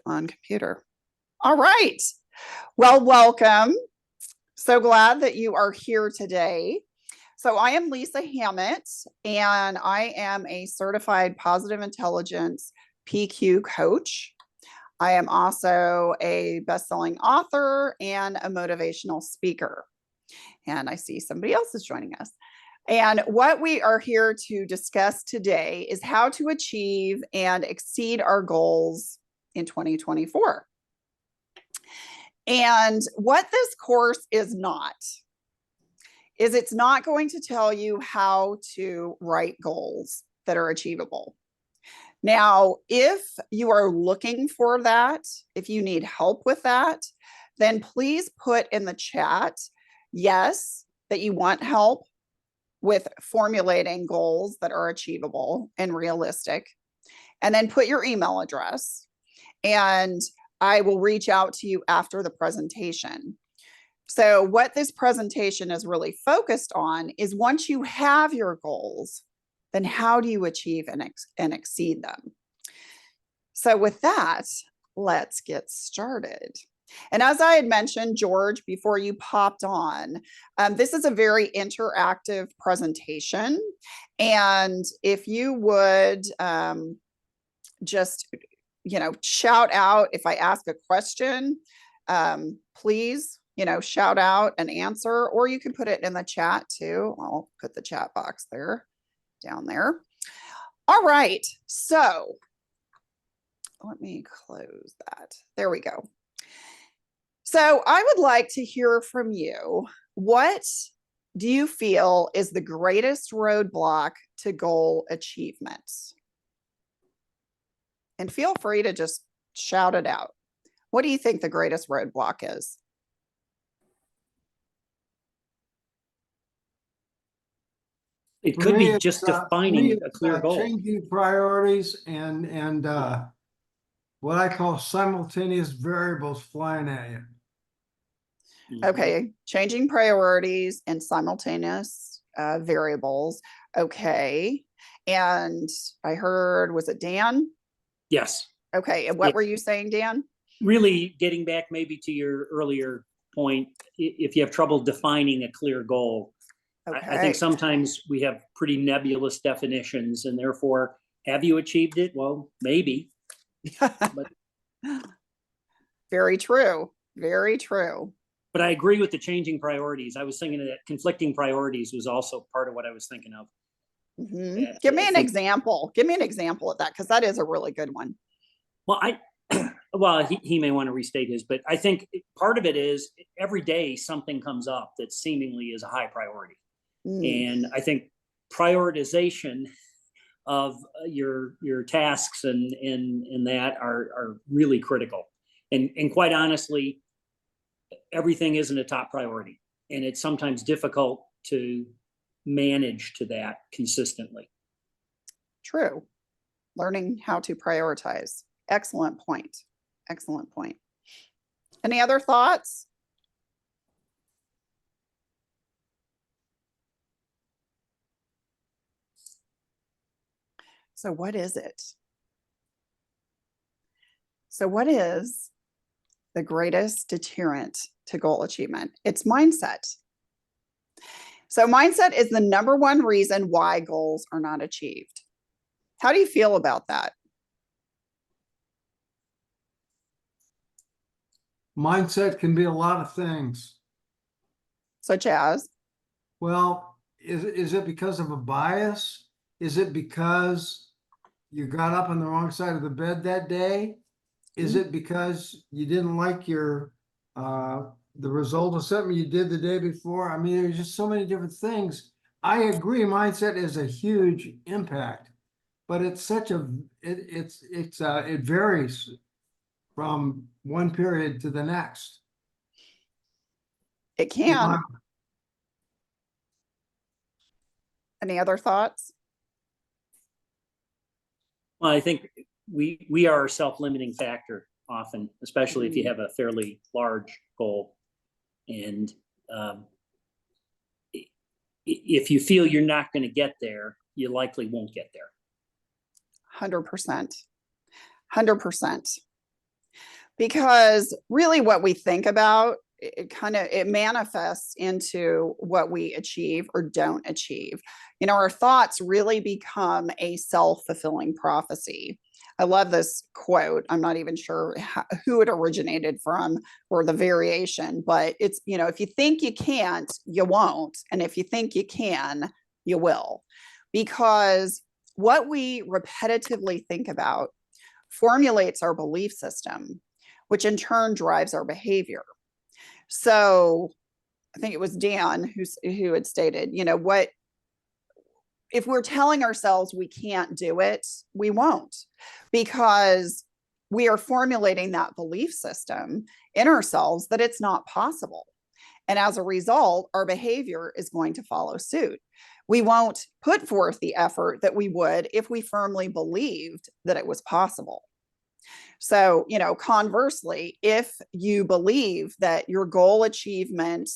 On computer. All right. Well, welcome. So glad that you are here today. So I am Lisa Hammett, and I am a certified positive intelligence PQ coach. I am also a best-selling author and a motivational speaker. And I see somebody else is joining us. And what we are here to discuss today is how to achieve and exceed our goals in 2024. And what this course is not, is it's not going to tell you how to write goals that are achievable. Now, if you are looking for that, if you need help with that, then please put in the chat, yes, that you want help with formulating goals that are achievable and realistic. And then put your email address, and I will reach out to you after the presentation. So what this presentation is really focused on is once you have your goals, then how do you achieve and exceed them? So with that, let's get started. And as I had mentioned, George, before you popped on, this is a very interactive presentation. And if you would just, shout out if I ask a question, please, shout out an answer, or you can put it in the chat too. I'll put the chat box there, down there. All right, so let me close that. There we go. So I would like to hear from you. What do you feel is the greatest roadblock to goal achievement? And feel free to just shout it out. What do you think the greatest roadblock is? It could be just defining a clear goal. Changing priorities and what I call simultaneous variables flying at you. Okay, changing priorities and simultaneous variables. Okay, and I heard, was it Dan? Yes. Okay, and what were you saying, Dan? Really getting back maybe to your earlier point, if you have trouble defining a clear goal, okay. I think sometimes we have pretty nebulous definitions, and therefore, have you achieved it? Well, maybe. But, very true. Very true. But I agree with the changing priorities. I was thinking that conflicting priorities was also part of what I was thinking of. Mm-hmm. Give me an example. Give me an example of that, because that is a really good one. Well, he may want to restate his, but I think part of it is every day something comes up that seemingly is a high priority. And I think prioritization of your tasks and that are really critical. And quite honestly, everything isn't a top priority, and it's sometimes difficult to manage to that consistently. True. Learning how to prioritize. Excellent point. Excellent point. Any other thoughts? So what is it? So what is the greatest deterrent to goal achievement? It's mindset. So mindset is the number one reason why goals are not achieved. How do you feel about that? Mindset can be a lot of things. Such as? Well, is it because of a bias? Is it because you got up on the wrong side of the bed that day? Is it because you didn't like your the result of something you did the day before? I mean, there's just so many different things. I agree, mindset is a huge impact, but it's such a it varies from one period to the next. It can. Any other thoughts? Well, I think we are a self-limiting factor often, especially if you have a fairly large goal. And if you feel you're not going to get there, you likely won't get there. 100%. 100%. Because really what we think about, it manifests into what we achieve or don't achieve. Our thoughts really become a self-fulfilling prophecy. I love this quote. I'm not even sure who it originated from or the variation, but it's, if you think you can't, you won't. And if you think you can, you will. Because what we repetitively think about formulates our belief system, which in turn drives our behavior. So I think it was Dan who had stated, what if we're telling ourselves we can't do it, we won't, because we are formulating that belief system in ourselves that it's not possible. And as a result, our behavior is going to follow suit. We won't put forth the effort that we would if we firmly believed that it was possible. So, conversely, if you believe that your goal achievement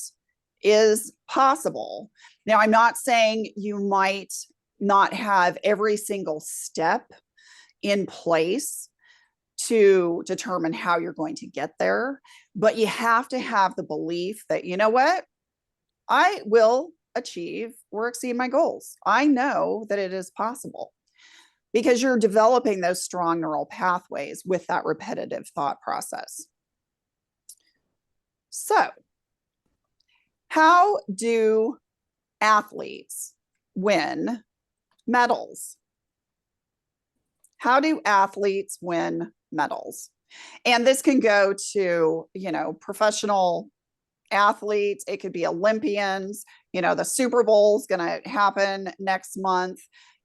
is possible, now I'm not saying you might not have every single step in place to determine how you're going to get there, but you have to have the belief that, what, I will achieve or exceed my goals. I know that it is possible, because you're developing those strong neural pathways with that repetitive thought process. So, how do athletes win medals? How do athletes win medals? And this can go to, professional athletes. It could be Olympians. The Super Bowl is going to happen next month.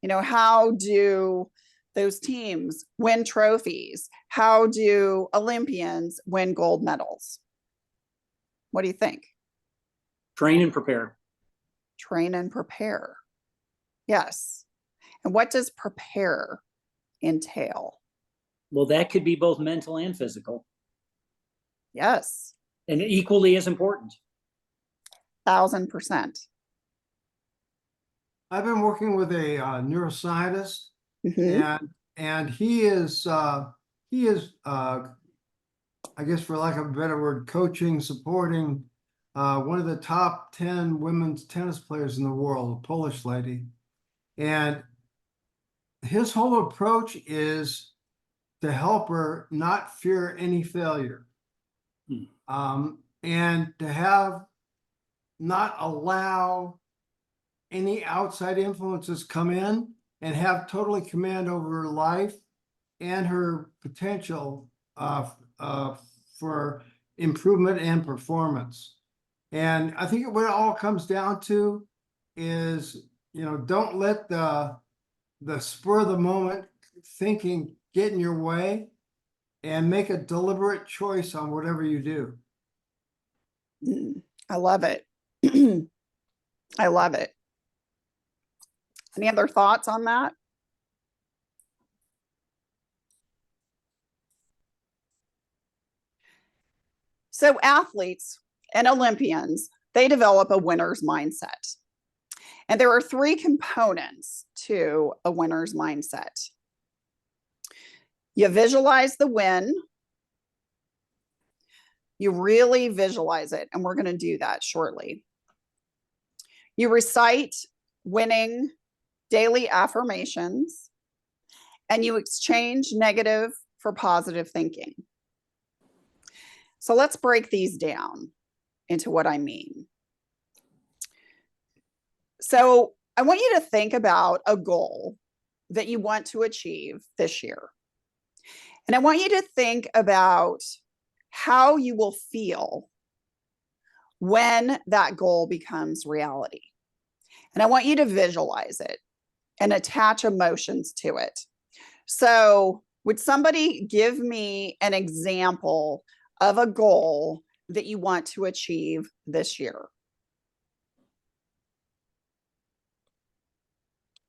How do those teams win trophies? How do Olympians win gold medals? What do you think? Train and prepare. Train and prepare. Yes. And what does prepare entail? Well, that could be both mental and physical. Yes. And equally as important. 1000%. I've been working with a neuroscientist, and he is I guess, for lack of a better word, coaching, supporting one of the top 10 women's tennis players in the world, a Polish lady. And his whole approach is to help her not fear any failure. And to not allow any outside influences come in, and have totally command over her life and her potential for improvement and performance. And I think what it all comes down to is, don't let the spur of the moment thinking get in your way, and make a deliberate choice on whatever you do. I love it. I love it. Any other thoughts on that? So athletes and Olympians, they develop a winner's mindset. And there are 3 components to a winner's mindset. You visualize the win. You really visualize it, and we're going to do that shortly. You recite winning daily affirmations, and you exchange negative for positive thinking. So let's break these down into what I mean. So I want you to think about a goal that you want to achieve this year. And I want you to think about how you will feel when that goal becomes reality. And I want you to visualize it and attach emotions to it. So would somebody give me an example of a goal that you want to achieve this year?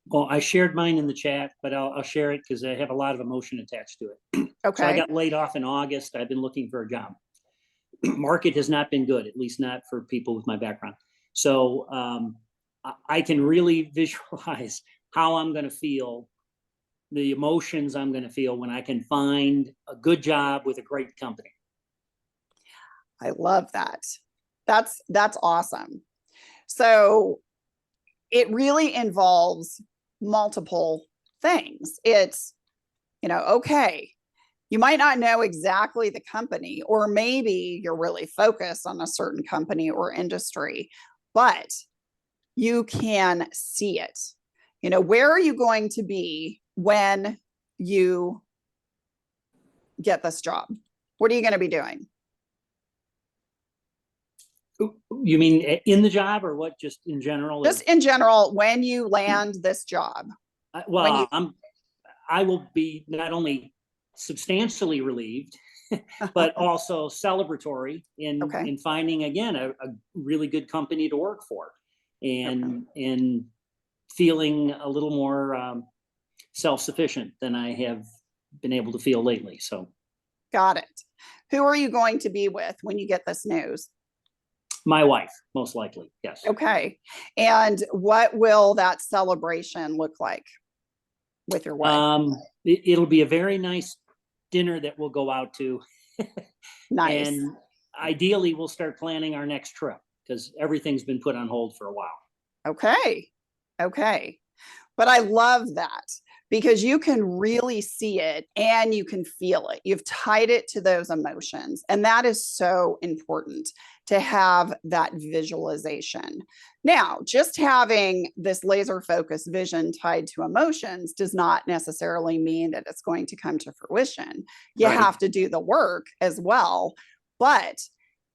Well, I shared mine in the chat, but I'll share it because I have a lot of emotion attached to it. Okay. So I got laid off in August. I've been looking for a job. Market has not been good, at least not for people with my background. So I can really visualize how I'm going to feel the emotions I'm going to feel when I can find a good job with a great company. I love that. That's awesome. So it really involves multiple things. It's, okay, you might not know exactly the company, or maybe you're really focused on a certain company or industry, but you can see it. Where are you going to be when you get this job? What are you going to be doing? You mean in the job, or what? Just in general? Just in general, when you land this job. Well, I will be not only substantially relieved, but also celebratory in finding, again, a really good company to work for, and feeling a little more self-sufficient than I have been able to feel lately. So, got it. Who are you going to be with when you get this news? My wife, most likely. Yes. Okay. And what will that celebration look like with your wife? It'll be a very nice dinner that we'll go out to. Nice. And ideally, we'll start planning our next trip, because everything's been put on hold for a while. Okay. But I love that, because you can really see it and you can feel it. You've tied it to those emotions. And that is so important, to have that visualization. Now, just having this laser focused vision tied to emotions does not necessarily mean that it's going to come to fruition. You have to do the work as well. But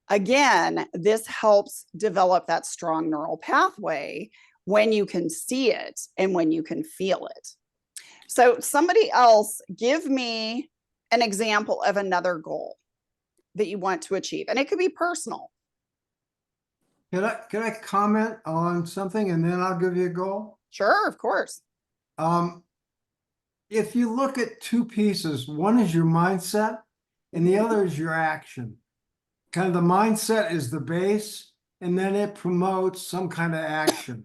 again, this helps develop that strong neural pathway when you can see it and when you can feel it. So somebody else, give me an example of another goal that you want to achieve. And it could be personal. Can I comment on something and then I'll give you a goal? Sure, of course. If you look at two pieces, one is your mindset and the other is your action. Kind of the mindset is the base, and then it promotes some kind of action.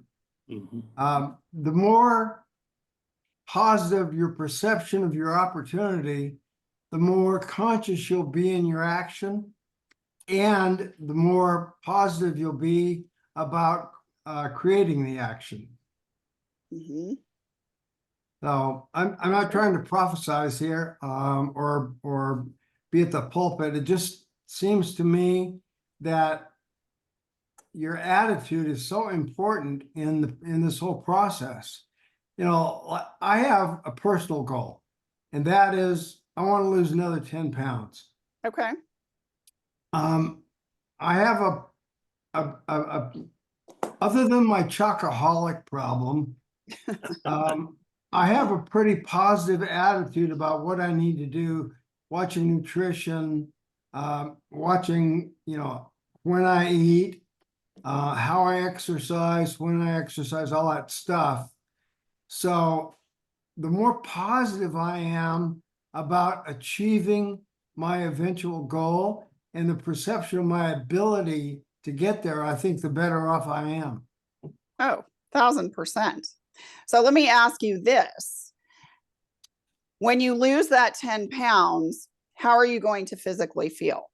The more positive your perception of your opportunity, the more conscious you'll be in your action, and the more positive you'll be about creating the action. So I'm not trying to prophesize here or be at the pulpit. It just seems to me that your attitude is so important in this whole process. I have a personal goal, and that is I want to lose another 10 pounds. Okay. I have a other than my chocoholic problem, I have a pretty positive attitude about what I need to do, watching nutrition, watching, when I eat, how I exercise, when I exercise, all that stuff. So the more positive I am about achieving my eventual goal and the perception of my ability to get there, I think the better off I am. Oh, 1000%. So let me ask you this. When you lose that 10 pounds, how are you going to physically feel?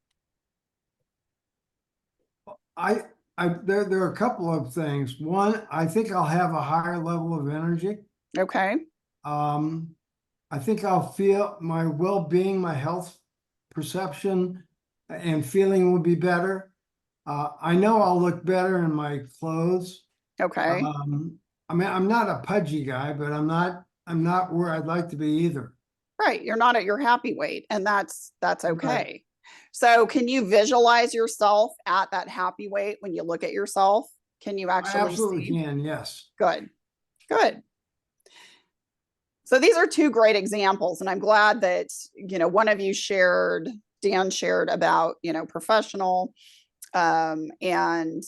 There are a couple of things. One, I think I'll have a higher level of energy. Okay. I think I'll feel my well-being, my health perception and feeling will be better. I know I'll look better in my clothes. Okay. I mean, I'm not a pudgy guy, but I'm not where I'd like to be either. Right. You're not at your happy weight, and that's okay. Right. So can you visualize yourself at that happy weight when you look at yourself? Can you actually I absolutely see? can, yes. Good. So these are two great examples, and I'm glad that, one of you shared, Dan shared about, professional, and, I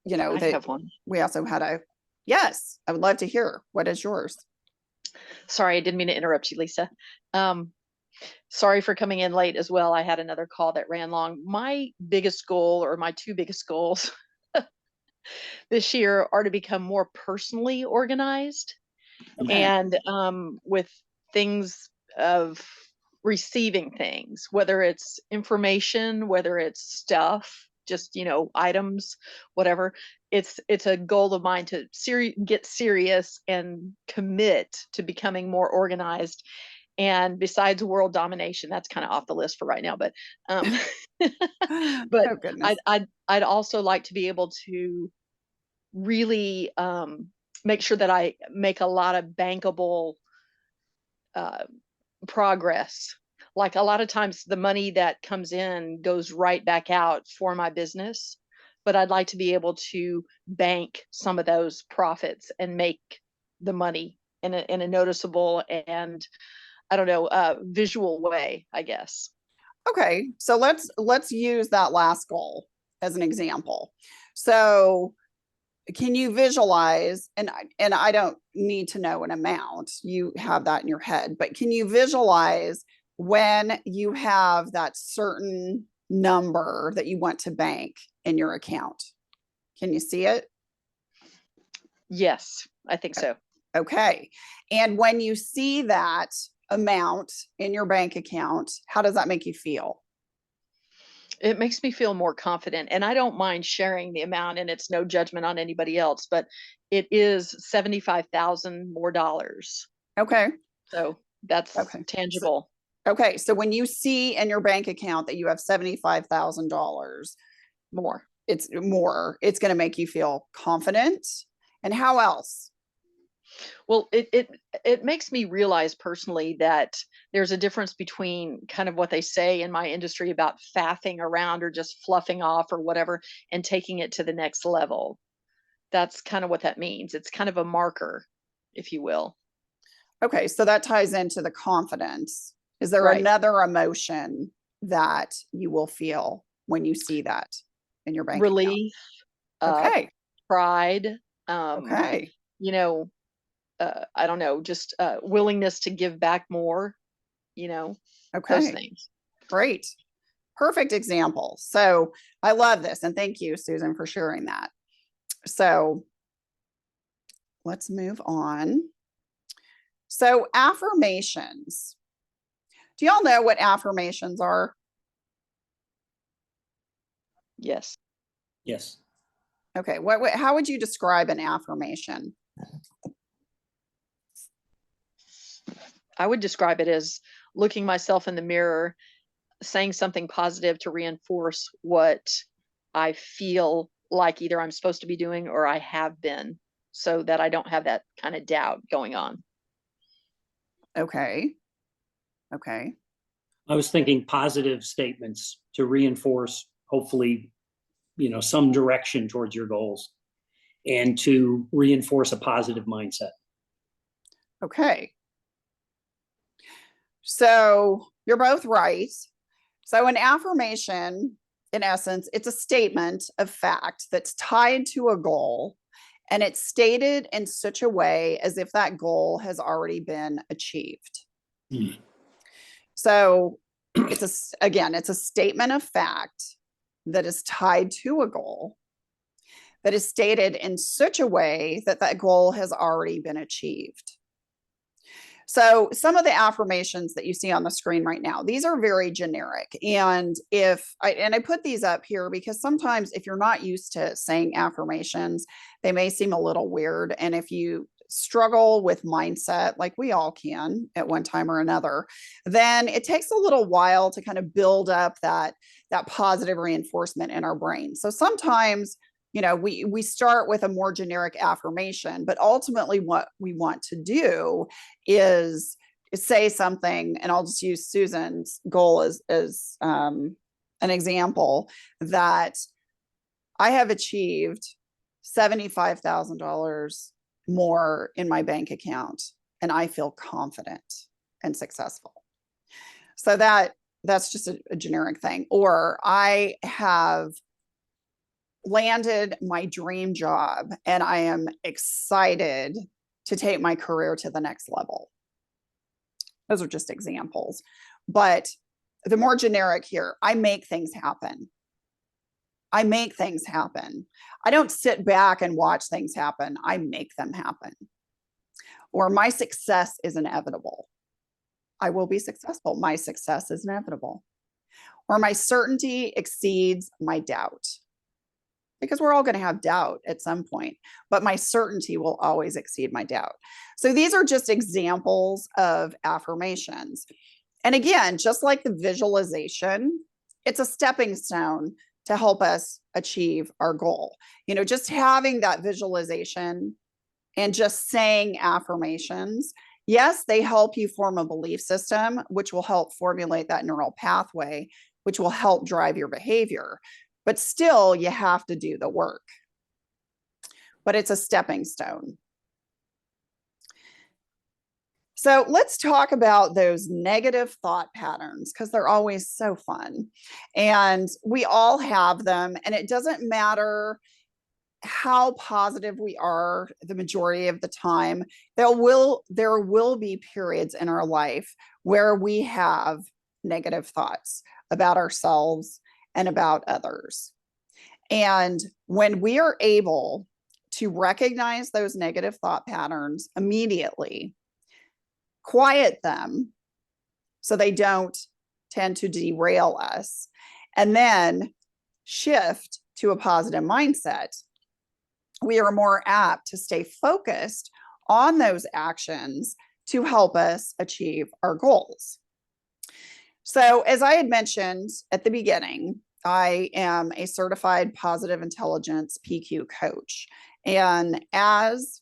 that have one. we also had yes, I would love to hear. What is yours? Sorry, I didn't mean to interrupt you, Lisa. Sorry for coming in late as well. I had another call that ran long. My biggest goal, or my two biggest goals this year, are to become more personally organized. Okay. And with things of receiving things, whether it's information, whether it's stuff, just, items, whatever. It's a goal of mine to get serious and commit to becoming more organized. And besides world domination, that's kind of off the list for right now, but but Oh, goodness. I'd also like to be able to really make sure that I make a lot of bankable progress. Like, a lot of times the money that comes in goes right back out for my business, but I'd like to be able to bank some of those profits and make the money in a noticeable and, I don't know, visual way, I guess. Okay, so let's use that last goal as an example. So can you visualize, and I don't need to know an amount, you have that in your head, but can you visualize when you have that certain number that you want to bank in your account? Can you see it? Yes, I think so. Okay. And when you see that amount in your bank account, how does that make you feel? It makes me feel more confident, and I don't mind sharing the amount, and it's no judgment on anybody else, but it is 75,000 more dollars. Okay. So that's Okay. tangible. Okay. So when you see in your bank account that you have $75,000 More. it's going to make you feel confident. And how else? Well, it makes me realize personally that there's a difference between kind of what they say in my industry about faffing around or just fluffing off or whatever and taking it to the next level. That's kind of what that means. It's kind of a marker, if you will. Okay. So that ties into the confidence. Is there Right. another emotion that you will feel when you see that in your bank account? Relief, Okay. pride, Okay. I don't know, just willingness to give back more, those Okay. things. Great. Perfect example. So I love this. And thank you, Susan, for sharing that. So let's move on. So affirmations. Do y'all know what affirmations are? Yes. Yes. Okay. How would you describe an affirmation? I would describe it as looking myself in the mirror, saying something positive to reinforce what I feel like either I'm supposed to be doing or I have been, so that I don't have that kind of doubt going on. Okay. Okay. I was thinking positive statements to reinforce, hopefully, some direction towards your goals and to reinforce a positive mindset. Okay. So you're both right. So an affirmation, in essence, it's a statement of fact that's tied to a goal, and it's stated in such a way as if that goal has already been achieved. So it's a statement of fact that is tied to a goal that is stated in such a way that that goal has already been achieved. So some of the affirmations that you see on the screen right now, these are very generic. And I put these up here because sometimes if you're not used to saying affirmations, they may seem a little weird. And if you struggle with mindset, like we all can at one time or another, then it takes a little while to kind of build up that positive reinforcement in our brain. So sometimes we start with a more generic affirmation, but ultimately what we want to do is say something, and I'll just use Susan's goal as an example, that I have achieved $75,000 more in my bank account, and I feel confident and successful. So that's just a generic thing. Or I have landed my dream job and I am excited to take my career to the next level. Those are just examples. But the more generic here, I make things happen. I make things happen. I don't sit back and watch things happen. I make them happen. Or my success is inevitable. I will be successful. My success is inevitable. Or my certainty exceeds my doubt. Because we're all going to have doubt at some point, but my certainty will always exceed my doubt. So these are just examples of affirmations. And again, just like the visualization, it's a stepping stone to help us achieve our goal. You know, just having that visualization and just saying affirmations, yes, they help you form a belief system, which will help formulate that neural pathway, which will help drive your behavior. But still, you have to do the work. But it's a stepping stone. So let's talk about those negative thought patterns, because they're always so fun. And we all have them, and it doesn't matter how positive we are the majority of the time. There will be periods in our life where we have negative thoughts about ourselves and about others. And when we are able to recognize those negative thought patterns immediately, quiet them so they don't tend to derail us, and then shift to a positive mindset, we are more apt to stay focused on those actions to help us achieve our goals. So, as I had mentioned at the beginning, I am a certified positive intelligence PQ coach. And as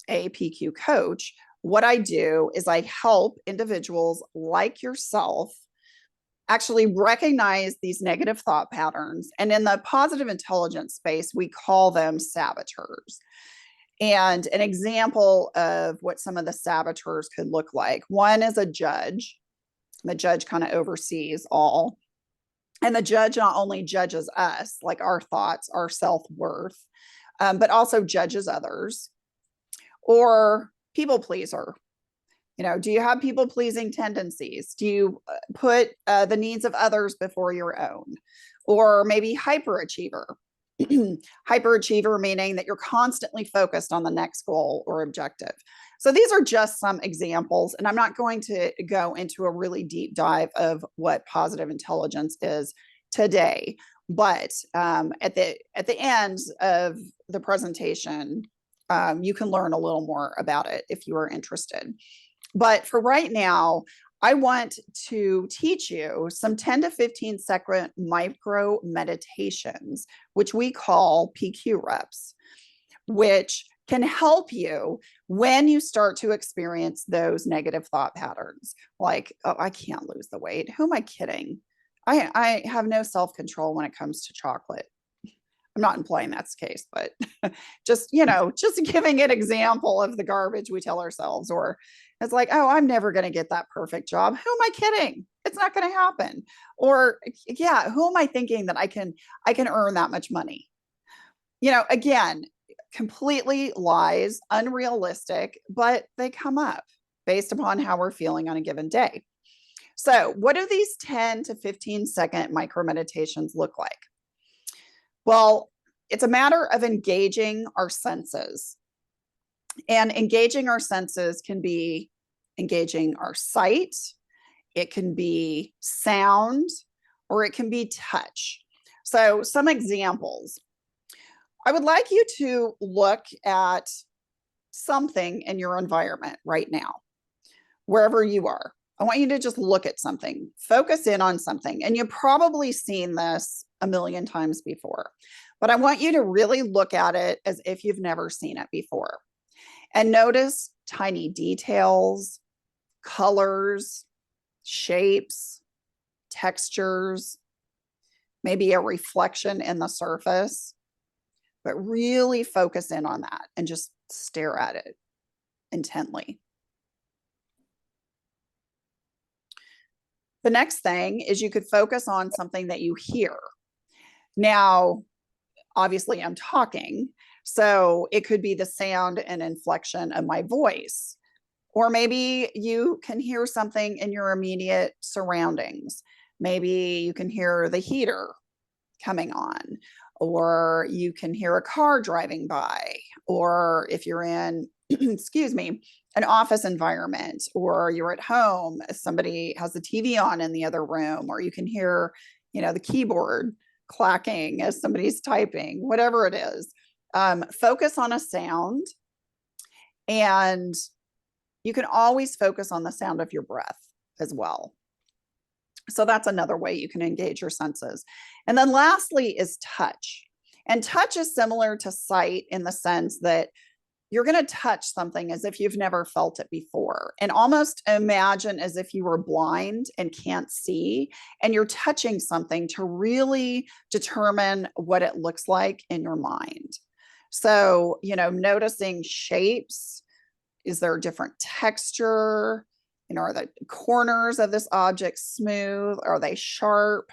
a PQ coach, what I do is I help individuals like yourself actually recognize these negative thought patterns. And in the positive intelligence space, we call them saboteurs. And an example of what some of the saboteurs could look like: one is a judge. The judge kind of oversees all. And the judge not only judges us, like our thoughts, our self-worth, but also judges others. Or people pleaser. You know, do you have people pleasing tendencies? Do you put the needs of others before your own? Or maybe hyperachiever. Hyperachiever meaning that you're constantly focused on the next goal or objective. So these are just some examples, and I'm not going to go into a really deep dive of what positive intelligence is today. But at the end of the presentation, you can learn a little more about it if you are interested. But for right now, I want to teach you some 10 to 15 second micro meditations, which we call PQ reps, which can help you when you start to experience those negative thought patterns. Like, oh, I can't lose the weight. Who am I kidding? I have no self-control when it comes to chocolate. I'm not implying that's the case, but just giving an example of the garbage we tell ourselves. Or it's like, oh, I'm never going to get that perfect job. Who am I kidding? It's not going to happen. Or yeah, who am I thinking that I can earn that much money? Again, completely lies, unrealistic, but they come up based upon how we're feeling on a given day. So what do these 10 to 15 second micro meditations look like? Well, it's a matter of engaging our senses. And engaging our senses can be engaging our sight, it can be sound, or it can be touch. So some examples. I would like you to look at something in your environment right now, wherever you are. I want you to just look at something, focus in on something. And you've probably seen this a million times before, but I want you to really look at it as if you've never seen it before. And notice tiny details, colors, shapes, textures, maybe a reflection in the surface, but really focus in on that and just stare at it intently. The next thing is you could focus on something that you hear. Now, obviously I'm talking, so it could be the sound and inflection of my voice. Or maybe you can hear something in your immediate surroundings. Maybe you can hear the heater coming on, or you can hear a car driving by, or if you're in excuse me, an office environment, or you're at home, somebody has the TV on in the other room, or you can hear, the keyboard clacking as somebody's typing, whatever it is. Focus on a sound, and you can always focus on the sound of your breath as well. So that's another way you can engage your senses. And then lastly is touch. And touch is similar to sight in the sense that you're going to touch something as if you've never felt it before, and almost imagine as if you were blind and can't see, and you're touching something to really determine what it looks like in your mind. So, noticing shapes. Is there a different texture? Are the corners of this object smooth? Are they sharp?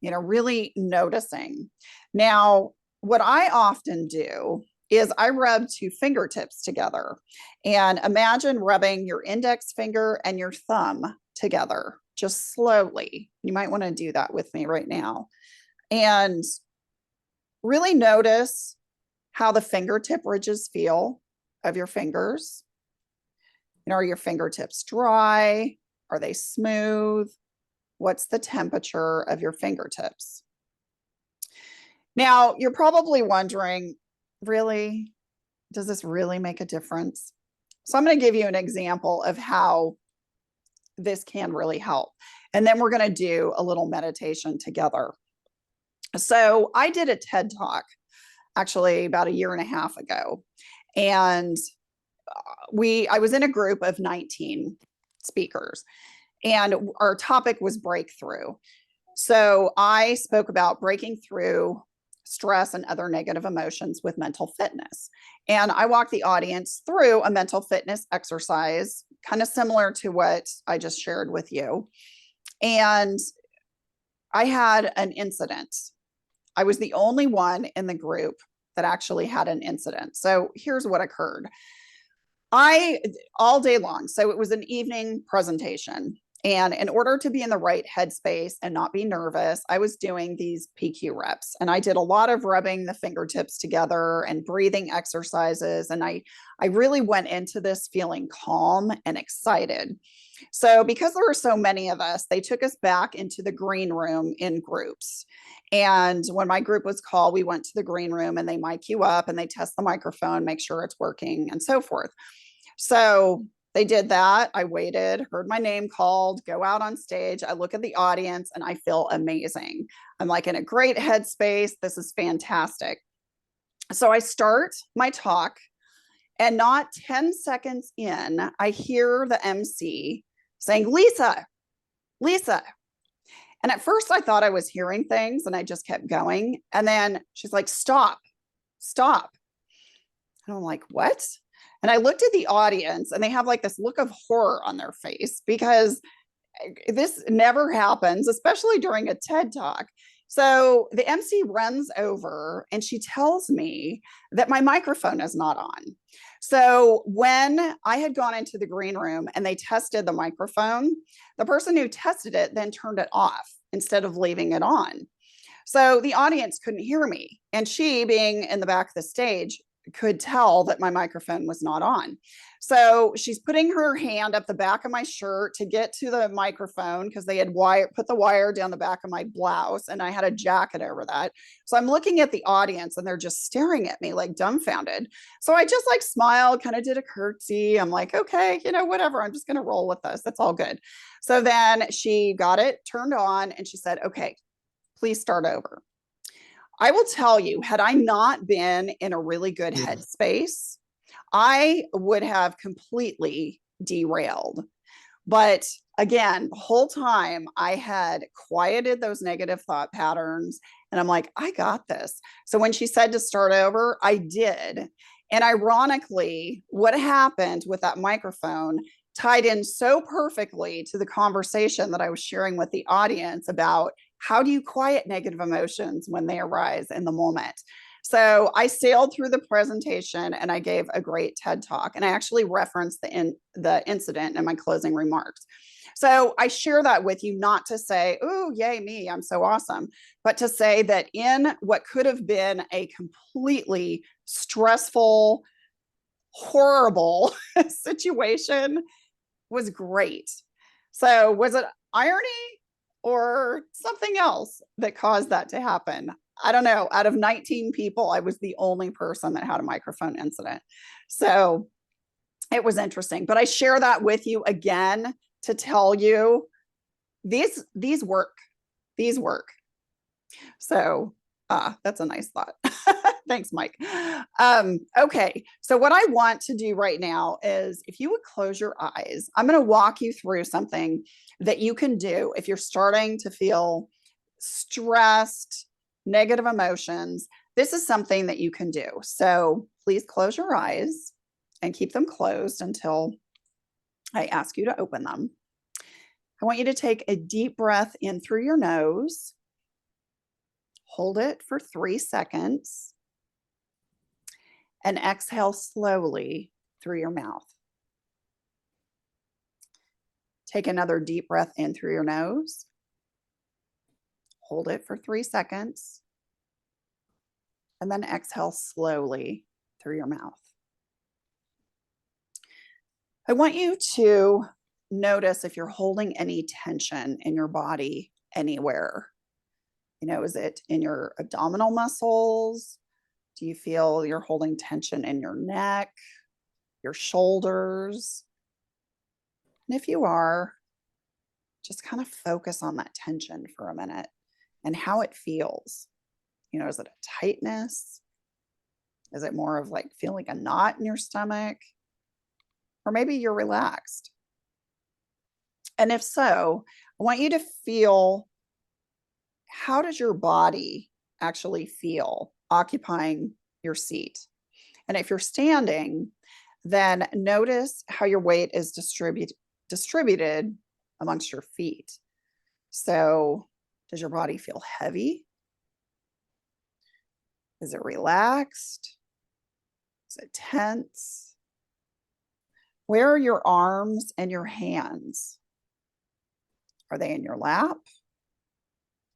Really noticing. Now, what I often do is I rub 2 fingertips together, and imagine rubbing your index finger and your thumb together, just slowly. You might want to do that with me right now. And really notice how the fingertip ridges feel of your fingers. Are your fingertips dry? Are they smooth? What's the temperature of your fingertips? Now, you're probably wondering, really, does this really make a difference? So I'm going to give you an example of how this can really help. And then we're going to do a little meditation together. So I did a TED Talk actually about 1.5 years ago. And I was in a group of 19 speakers, and our topic was breakthrough. So I spoke about breaking through stress and other negative emotions with mental fitness. And I walked the audience through a mental fitness exercise, kind of similar to what I just shared with you. And I had an incident. I was the only one in the group that actually had an incident. So here's what occurred. All day long, so it was an evening presentation. And in order to be in the right headspace and not be nervous, I was doing these PQ reps. And I did a lot of rubbing the fingertips together and breathing exercises. And I really went into this feeling calm and excited. So because there were so many of us, they took us back into the green room in groups. And when my group was called, we went to the green room, and they mic you up and they test the microphone, make sure it's working, and so forth. So they did that. I waited, heard my name called, go out on stage. I look at the audience and I feel amazing. I'm like in a great headspace. This is fantastic. So I start my talk, and not 10 seconds in, I hear the MC saying, Lisa. And at first I thought I was hearing things, and I just kept going. And then she's like, stop. And I'm like, what? And I looked at the audience, and they have like this look of horror on their face, because this never happens, especially during a TED Talk. So the MC runs over and she tells me that my microphone is not on. So when I had gone into the green room and they tested the microphone, the person who tested it then turned it off instead of leaving it on. So the audience couldn't hear me. And she, being in the back of the stage, could tell that my microphone was not on. So she's putting her hand up the back of my shirt to get to the microphone, because they had put the wire down the back of my blouse, and I had a jacket over that. So I'm looking at the audience, and they're just staring at me like dumbfounded. So I just like smiled, kind of did a curtsy. I'm like, okay, whatever. I'm just going to roll with this. That's all good. So then she got it turned on, and she said, okay, please start over. I will tell you, had I not been in a really good headspace, I would have completely derailed. But again, the whole time I had quieted those negative thought patterns, and I'm like, I got this. So when she said to start over, I did. And ironically, what happened with that microphone tied in so perfectly to the conversation that I was sharing with the audience about how do you quiet negative emotions when they arise in the moment. So I sailed through the presentation, and I gave a great TED Talk, and I actually referenced the incident in my closing remarks. So I share that with you, not to say, oh, yay me, I'm so awesome, but to say that in what could have been a completely stressful, horrible situation was great. So was it irony or something else that caused that to happen? I don't know. Out of 19 people, I was the only person that had a microphone incident. So it was interesting, but I share that with you again to tell you these work. These work. So that's a nice thought. Thanks, Mike. Okay, so what I want to do right now is if you would close your eyes, I'm going to walk you through something that you can do if you're starting to feel stressed, negative emotions. This is something that you can do. So please close your eyes and keep them closed until I ask you to open them. I want you to take a deep breath in through your nose. Hold it for 3 seconds and exhale slowly through your mouth. Take another deep breath in through your nose. Hold it for 3 seconds and then exhale slowly through your mouth. I want you to notice if you're holding any tension in your body anywhere. You know, is it in your abdominal muscles? Do you feel you're holding tension in your neck, your shoulders? And if you are, just kind of focus on that tension for a minute and how it feels. You know, is it a tightness? Is it more of like feeling a knot in your stomach? Or maybe you're relaxed. And if so, I want you to feel, how does your body actually feel occupying your seat? And if you're standing, then notice how your weight is distributed amongst your feet. So does your body feel heavy? Is it relaxed? Is it tense? Where are your arms and your hands? Are they in your lap?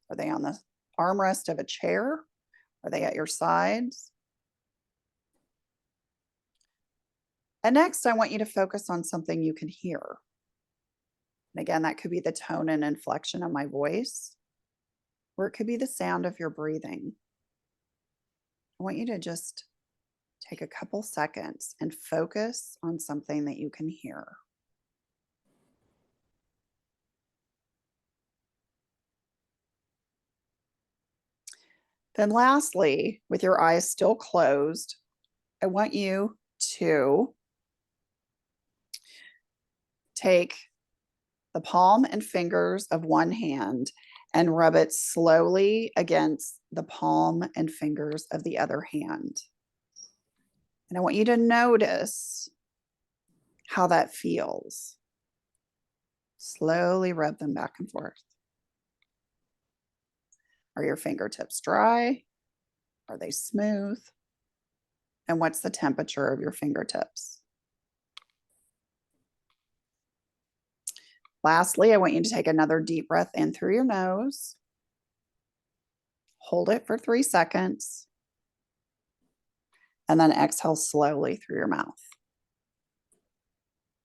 Are they on the armrest of a chair? Are they at your sides? And next, I want you to focus on something you can hear. And again, that could be the tone and inflection of my voice, or it could be the sound of your breathing. I want you to just take a couple seconds and focus on something that you can hear. Then lastly, with your eyes still closed, I want you to take the palm and fingers of one hand and rub it slowly against the palm and fingers of the other hand. And I want you to notice how that feels. Slowly rub them back and forth. Are your fingertips dry? Are they smooth? And what's the temperature of your fingertips? Lastly, I want you to take another deep breath in through your nose. Hold it for 3 seconds. And then exhale slowly through your mouth.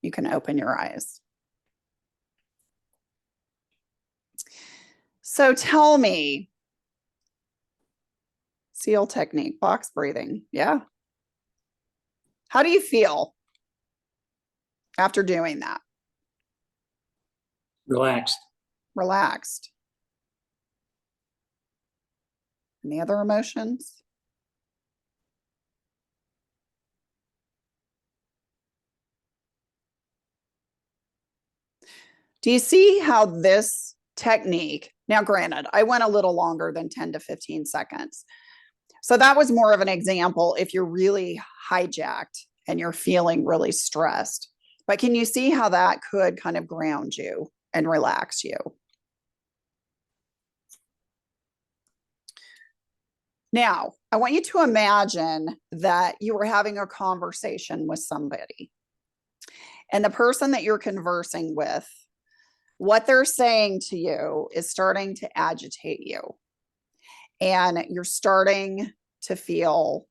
You can open your eyes. So tell me, SEAL technique, box breathing. Yeah. How do you feel after doing that? Relaxed. Relaxed. Any other emotions? Do you see how this technique, now granted, I went a little longer than 10 to 15 seconds. So that was more of an example if you're really hijacked and you're feeling really stressed. But can you see how that could kind of ground you and relax you? Now, I want you to imagine that you were having a conversation with somebody, and the person that you're conversing with, what they're saying to you is starting to agitate you. And you're starting to feel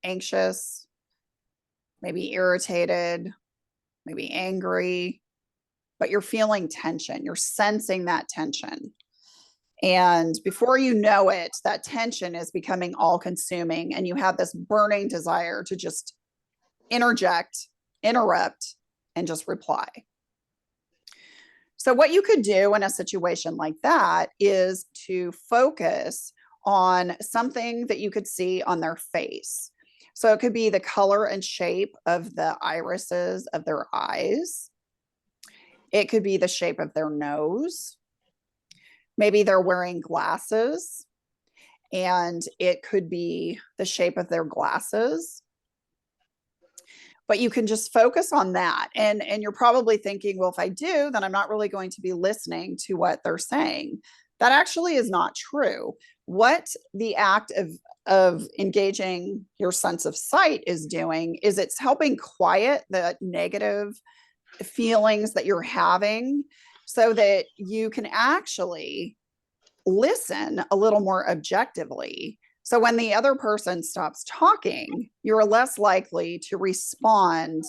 anxious, maybe irritated, maybe angry, but you're feeling tension. You're sensing that tension. And before you know it, that tension is becoming all consuming, and you have this burning desire to just interject, interrupt, and just reply. So, what you could do in a situation like that is to focus on something that you could see on their face. So, it could be the color and shape of the irises of their eyes, it could be the shape of their nose. Maybe they're wearing glasses, and it could be the shape of their glasses. But you can just focus on that. And you're probably thinking, well, if I do, then I'm not really going to be listening to what they're saying. That actually is not true. What the act of engaging your sense of sight is doing is it's helping quiet the negative feelings that you're having so that you can actually listen a little more objectively. So when the other person stops talking, you're less likely to respond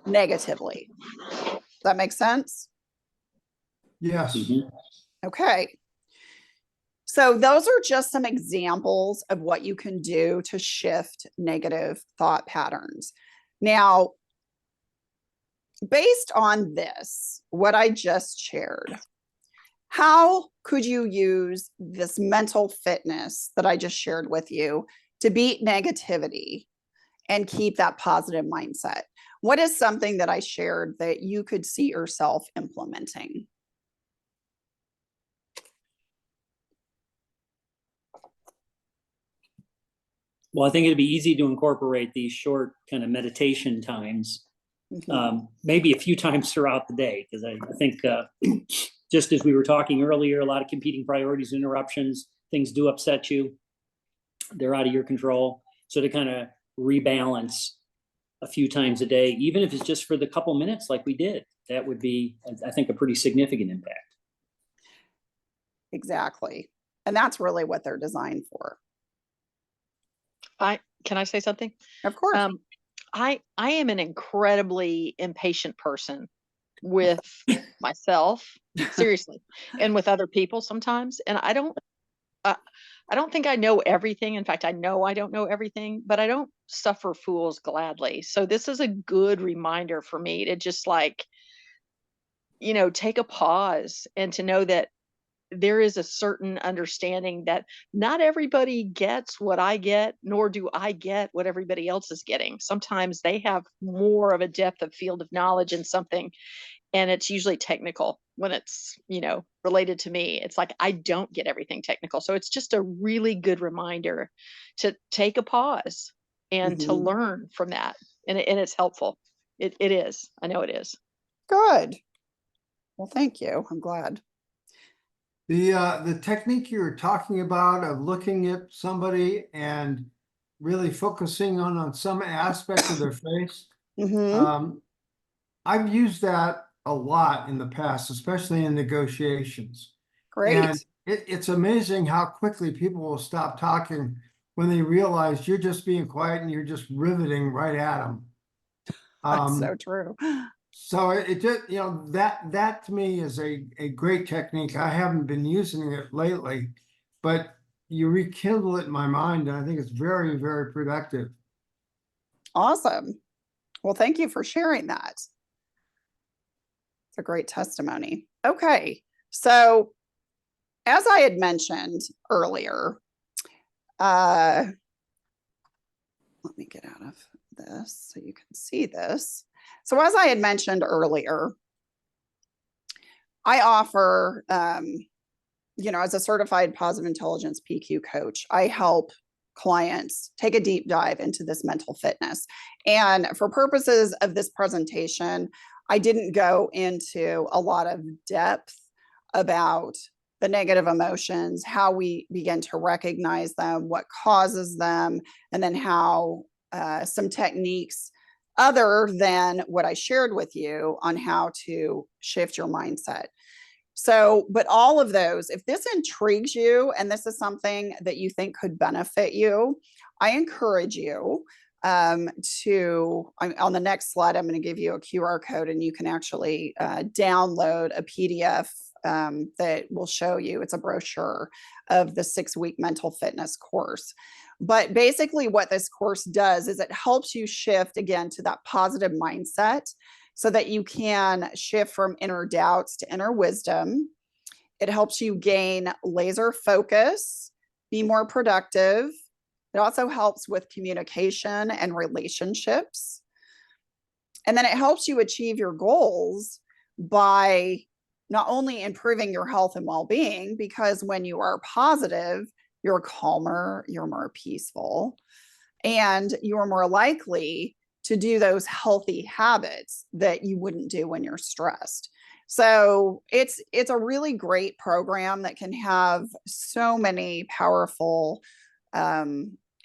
negatively. Does that make sense? Yes. Okay. So those are just some examples of what you can do to shift negative thought patterns. Now, based on this, what I just shared, how could you use this mental fitness that I just shared with you to beat negativity and keep that positive mindset? What is something that I shared that you could see yourself implementing? Well, I think it'd be easy to incorporate these short kind of meditation times, maybe a few times throughout the day, because I think just as we were talking earlier, a lot of competing priorities, interruptions, things do upset you. They're out of your control. So to kind of rebalance a few times a day, even if it's just for the couple minutes like we did, that would be, I think, a pretty significant impact. Exactly. And that's really what they're designed for. Can I say something? Of course. I am an incredibly impatient person with myself, seriously, and with other people sometimes. And I don't think I know everything. In fact, I know I don't know everything, but I don't suffer fools gladly. So this is a good reminder for me to just take a pause and to know that there is a certain understanding that not everybody gets what I get, nor do I get what everybody else is getting. Sometimes they have more of a depth of field of knowledge in something, and it's usually technical when it's, related to me. It's like I don't get everything technical. So it's just a really good reminder to take a pause and to learn from that. And it's helpful. It is. I know it is. Good. Well, thank you. I'm glad. The technique you were talking about of looking at somebody and really focusing on some aspect of their face, I've used that a lot in the past, especially in negotiations. Great. And it's amazing how quickly people will stop talking when they realize you're just being quiet and you're just riveting right at them. That's so true. So it just, that to me is a great technique. I haven't been using it lately, but you rekindle it in my mind, and I think it's very, very productive. Awesome. Well, thank you for sharing that. It's a great testimony. Okay. So as I had mentioned earlier, let me get out of this so you can see this. So as I had mentioned earlier, I offer, as a certified positive intelligence PQ coach, I help clients take a deep dive into this mental fitness. And for purposes of this presentation, I didn't go into a lot of depth about the negative emotions, how we begin to recognize them, what causes them, and then how some techniques other than what I shared with you on how to shift your mindset. So, but all of those, if this intrigues you and this is something that you think could benefit you, I encourage you on the next slide, I'm going to give you a QR code and you can actually download a PDF that will show you, it's a brochure of the 6-week mental fitness course. But basically what this course does is it helps you shift again to that positive mindset so that you can shift from inner doubts to inner wisdom. It helps you gain laser focus, be more productive. It also helps with communication and relationships. And then it helps you achieve your goals by not only improving your health and well-being, because when you are positive, you're calmer, you're more peaceful, and you're more likely to do those healthy habits that you wouldn't do when you're stressed. So it's a really great program that can have so many powerful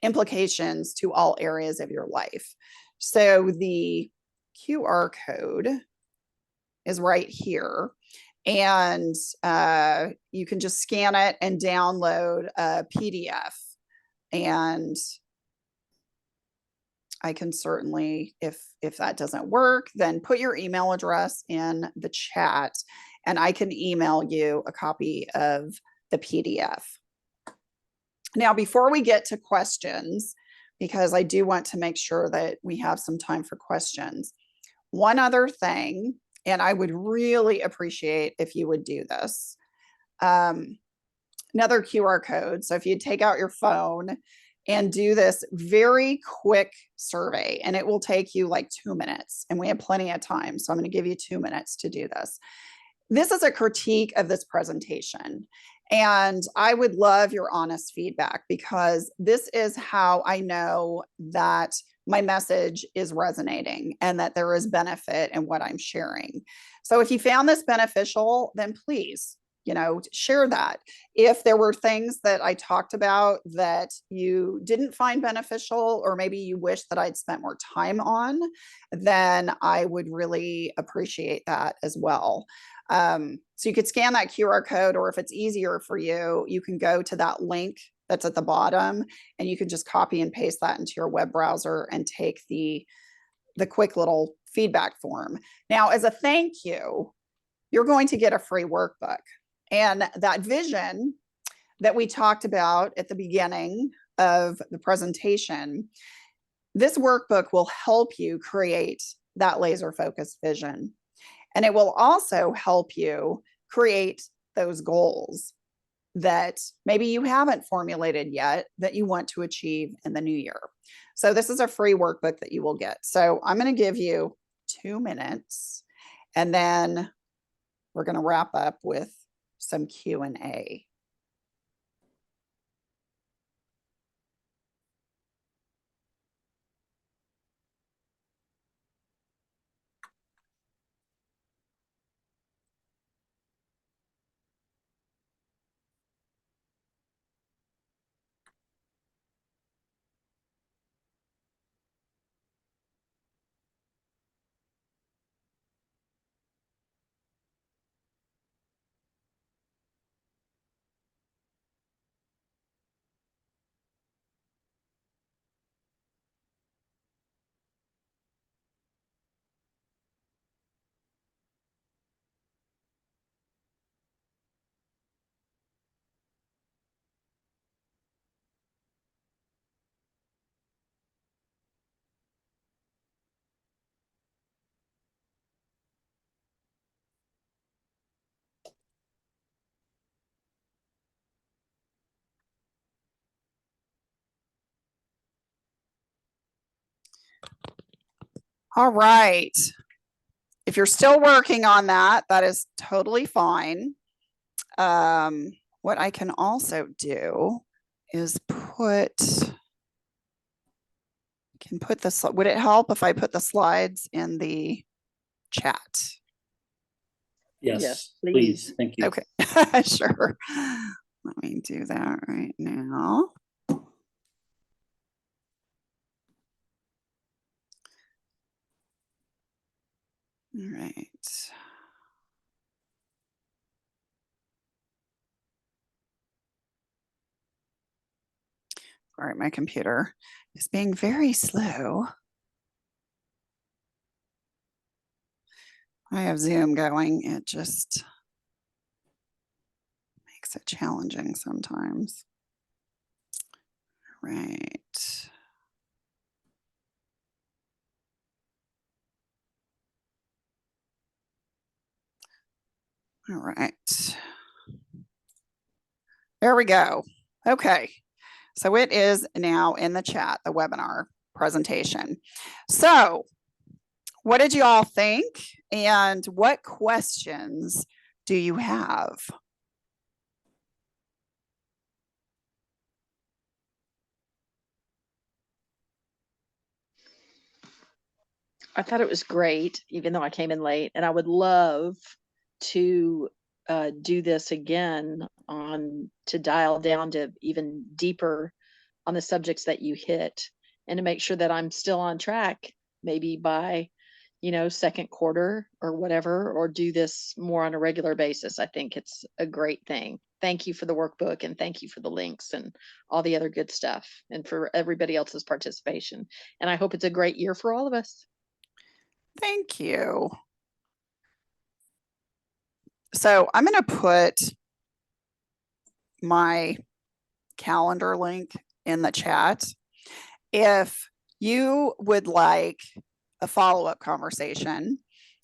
implications to all areas of your life. So the QR code is right here. And you can just scan it and download a PDF. And I can certainly, if that doesn't work, then put your email address in the chat and I can email you a copy of the PDF. Now, before we get to questions, because I do want to make sure that we have some time for questions, one other thing, and I would really appreciate if you would do this. Another QR code. So if you take out your phone and do this very quick survey, and it will take you like 2 minutes, and we have plenty of time. So I'm going to give you 2 minutes to do this. This is a critique of this presentation. And I would love your honest feedback, because this is how I know that my message is resonating and that there is benefit in what I'm sharing. So if you found this beneficial, then please, share that. If there were things that I talked about that you didn't find beneficial, or maybe you wish that I'd spent more time on, then I would really appreciate that as well. So you could scan that QR code, or if it's easier for you, you can go to that link that's at the bottom and you can just copy and paste that into your web browser and take the quick little feedback form. Now, as a thank you, you're going to get a free workbook. And that vision that we talked about at the beginning of the presentation, this workbook will help you create that laser focused vision. And it will also help you create those goals that maybe you haven't formulated yet that you want to achieve in the new year. So this is a free workbook that you will get. So I'm going to give you 2 minutes, and then we're going to wrap up with some Q&A. All right. If you're still working on that, that is totally fine. What I can also do is would it help if I put the slides in the chat? Yes, please. please. Thank you. Okay, sure. Let me do that right now. All right. Sorry, my computer is being very slow. I have Zoom going. It just makes it challenging sometimes. Right. All right. There we go. Okay. So it is now in the chat, the webinar presentation. So what did you all think? And what questions do you have? I thought it was great, even though I came in late, and I would love to do this again to dial down to even deeper on the subjects that you hit, and to make sure that I'm still on track, maybe by, second quarter or whatever, or do this more on a regular basis. I think it's a great thing. Thank you for the workbook, and thank you for the links and all the other good stuff, and for everybody else's participation. And I hope it's a great year for all of us. Thank you. So I'm going to put my calendar link in the chat. If you would like a follow-up conversation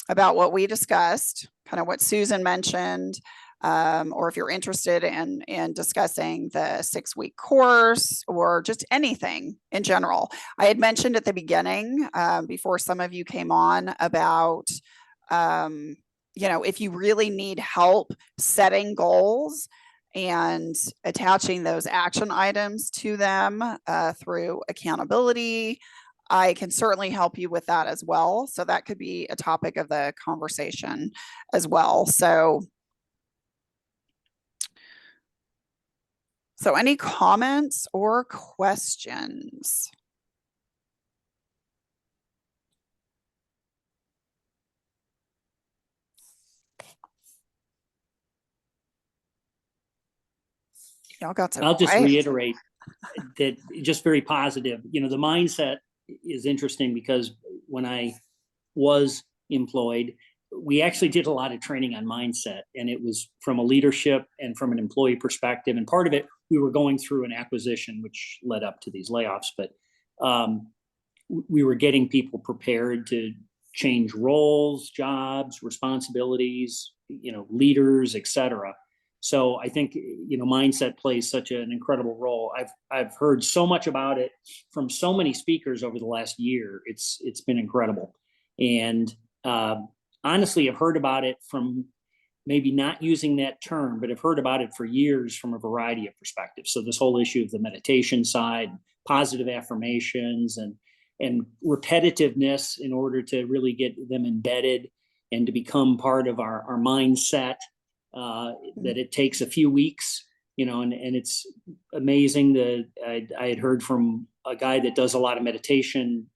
about what we discussed, kind of what Susan mentioned, or if you're interested in discussing the 6-week course or just anything in general. I had mentioned at the beginning, before some of you came on, about, if you really need help setting goals and attaching those action items to them through accountability, I can certainly help you with that as well. So that could be a topic of the conversation as well. So any comments or questions? Y'all got so I'll just quiet. reiterate that just very positive. The mindset is interesting because when I was employed, we actually did a lot of training on mindset, and it was from a leadership and from an employee perspective. And part of it, we were going through an acquisition, which led up to these layoffs, but we were getting people prepared to change roles, jobs, responsibilities, leaders, etc. So I think, mindset plays such an incredible role. I've heard so much about it from so many speakers over the last year. It's been incredible. And honestly, I've heard about it from, maybe not using that term, but I've heard about it for years from a variety of perspectives. So this whole issue of the meditation side, positive affirmations, and repetitiveness in order to really get them embedded and to become part of our mindset, that it takes a few weeks, and it's amazing that I had heard from a guy that does a lot of meditation.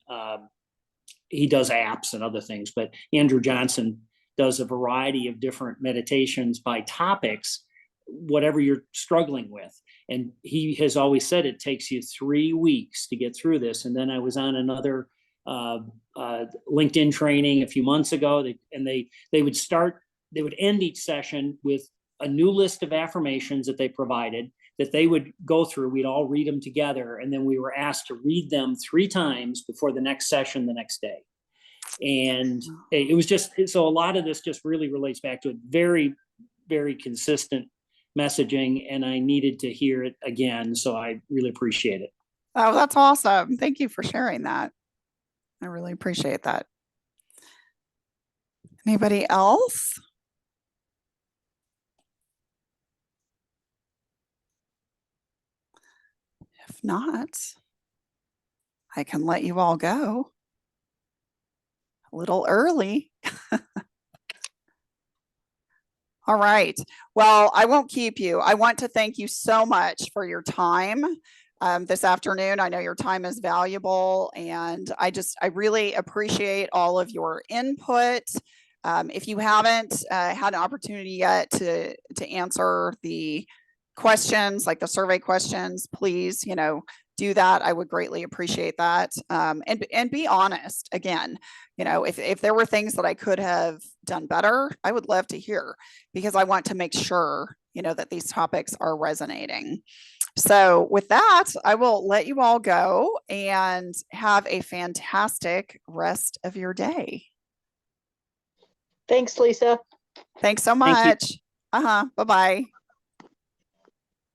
He does apps and other things, but Andrew Johnson does a variety of different meditations by topics, whatever you're struggling with. And he has always said it takes you 3 weeks to get through this. And then I was on another LinkedIn training a few months ago, and they would end each session with a new list of affirmations that they provided that they would go through. We'd all read them together, and then we were asked to read them 3 times before the next session the next day. And it was just, so a lot of this just really relates back to a very, very consistent messaging, and I needed to hear it again. So I really appreciate it. Oh, that's awesome. Thank you for sharing that. I really appreciate that. Anybody else? If not, I can let you all go a little early. All right. Well, I won't keep you. I want to thank you so much for your time this afternoon. I know your time is valuable, and I really appreciate all of your input. If you haven't had an opportunity yet to answer the questions, like the survey questions, please, do that, I would greatly appreciate that. And be honest. Again, you know, if there were things that I could have done better, I would love to hear, because I want to make sure, you know, that these topics are resonating. So with that, I will let you all go and have a fantastic rest of your day. Thanks, Lisa. Thanks so Thank you. much. Bye-bye.